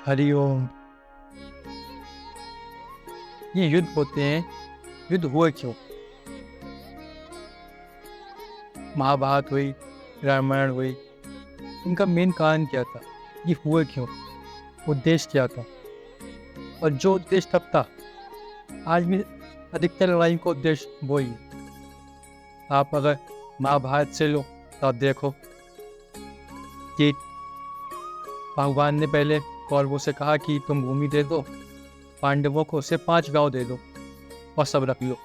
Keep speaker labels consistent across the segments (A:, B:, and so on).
A: हरिओम। ये युद्ध होते हैं, युद्ध हुए क्यों? महाभारत हुई, रामायण हुई, इनका मेन कारण क्या था? ये हुए क्यों? उद्देश्य क्या था? और जो उद्देश्य तब था, आज भी अधिकतर लड़ाई का उद्देश्य वही है। आप अगर महाभारत से लो तो आप देखो कि भगवान ने पहले कौरवों से कहा कि तुम भूमि दे दो, पांडवों को सिर्फ 5 गांव दे दो और सब रख लो।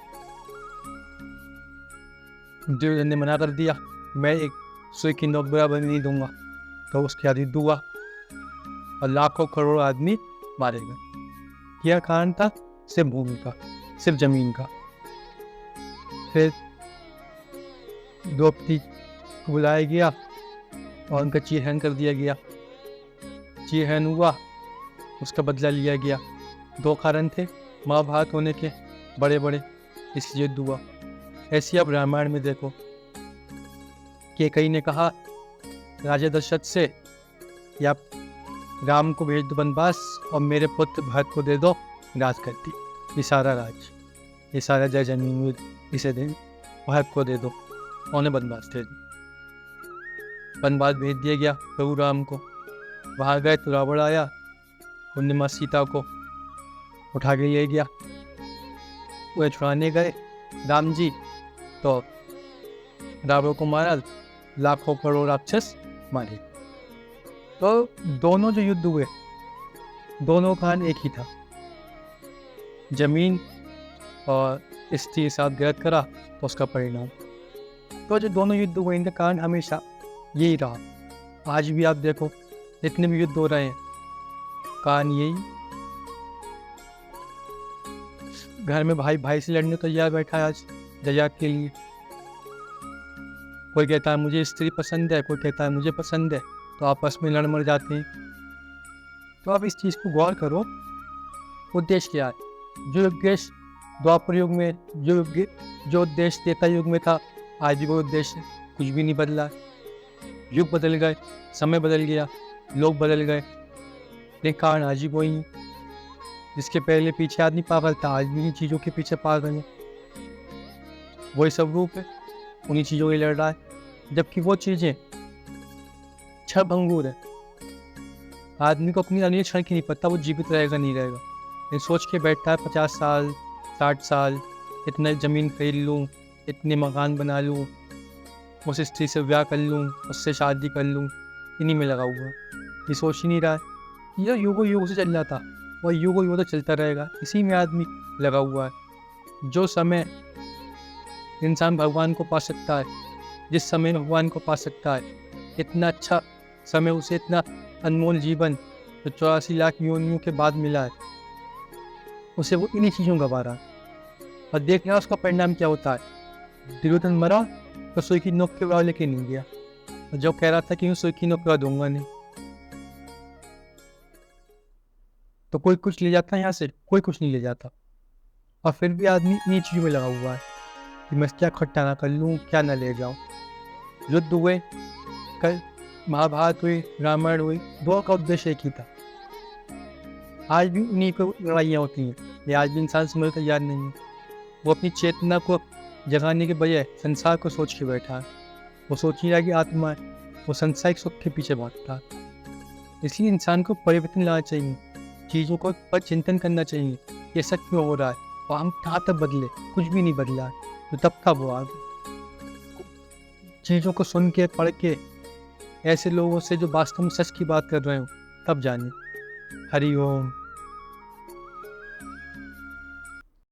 A: दुर्योधन ने मना कर दिया, मैं एक सुई की नोक बराबर नहीं दूंगा, तो उसके आदि दुआ और लाखों करोड़ों आदमी मारे गए। यह कारण था सिर्फ भूमि का, सिर्फ जमीन का। फिर द्रौपदी को बुलाया गया और उनका चीरहरण कर दिया गया। चीरहरण हुआ, उसका बदला लिया गया। 2 कारण थे महाभारत होने के बड़े बड़े, इसलिए युद्ध हुआ। ऐसे अब रामायण में देखो कि कई ने कहा राजा दशरथ से कि आप राम को भेज दो वनवास और मेरे पुत्र भरत को दे दो राजगद्दी, ये सारा राज, ये सारा जय जमीन इसे दे, भरत को दे दो, उन्हें वनवास दे दो। वनवास भेज दिया गया प्रभु राम को। वहाँ गए तो रावण आया, उनने माँ सीता को उठा के ले गया। वह छुड़ाने गए राम जी, तो रावण को मारा, लाखों करोड़ राक्षस मारे। तो दोनों जो युद्ध हुए, दोनों का एक ही था, जमीन और स्त्री के साथ गलत करा तो उसका परिणाम। तो जो दोनों युद्ध हुए, इनका कारण हमेशा यही रहा। आज भी आप देखो जितने भी युद्ध हो रहे हैं, कारण यही, घर में भाई भाई से लड़ने तैयार बैठा है आज दया के लिए। कोई कहता है मुझे स्त्री पसंद है, कोई कहता है मुझे पसंद है, तो आपस में लड़ मर जाते हैं। तो आप इस चीज़ को गौर करो, उद्देश्य क्या है? जो उद्देश्य द्वापर युग में, जो उद्देश्य त्रेता युग में था, आज भी वो उद्देश्य, कुछ भी नहीं बदला। युग बदल गए, समय बदल गया, लोग बदल गए, लेकिन कारण आज भी वही है। जिसके पहले पीछे आदमी पागल था, आज भी इन चीज़ों के पीछे पागल है। वही सब रूप है, उन्हीं चीज़ों के लड़ रहा है, जबकि वो चीज़ें क्षण भंगुर है। आदमी को अपनी अगली क्षण की नहीं पता वो जीवित रहेगा नहीं रहेगा, लेकिन सोच के बैठा है 50 साल 60 साल इतने ज़मीन खरीद लूँ, इतने मकान बना लूँ, उस स्त्री से ब्याह कर लूँ, उससे शादी कर लूँ, इन्हीं में लगा हुआ। ये सोच ही नहीं रहा है। यह युगों युग से चल रहा था और युगों युग तो चलता रहेगा, इसी में आदमी लगा हुआ है। जो समय इंसान भगवान को पा सकता है, जिस समय भगवान को पा सकता है, इतना अच्छा समय उसे, इतना अनमोल जीवन जो 84 लाख योनियों के बाद मिला है, उसे वो इन्हीं चीज़ों गवा रहा है। और देख रहा उसका परिणाम क्या होता है। दुर्योधन मरा तो सुई की नोक के बराबर लेके नहीं गया, और जो कह रहा था कि मैं सुई की नोक दूंगा नहीं, तो कोई कुछ ले जाता है यहाँ से? कोई कुछ नहीं ले जाता। और फिर भी आदमी इन्हीं चीज़ों में लगा हुआ है कि मैं क्या खट्टा ना कर लूँ, क्या ना ले जाऊँ। युद्ध हुए, कल महाभारत हुई, रामायण हुई, दोनों का उद्देश्य एक ही था। आज भी उन्हीं पर लड़ाइयाँ होती हैं, ये आज भी इंसान समझ तैयार नहीं है। वो अपनी चेतना को जगाने के बजाय संसार को सोच के बैठा है। वो सोच नहीं रहा कि आत्मा है, वो संसारिक सुख के पीछे भागता है। इसलिए इंसान को परिवर्तन लाना चाहिए, चीज़ों को पर चिंतन करना चाहिए, ये सब क्यों हो रहा है और हम कहाँ तक बदले। कुछ भी नहीं बदला है, तो तब था वो आगे। चीज़ों को सुन के पढ़ के ऐसे लोगों से जो वास्तव में सच की बात कर रहे हो, तब जानिए। हरि ओम।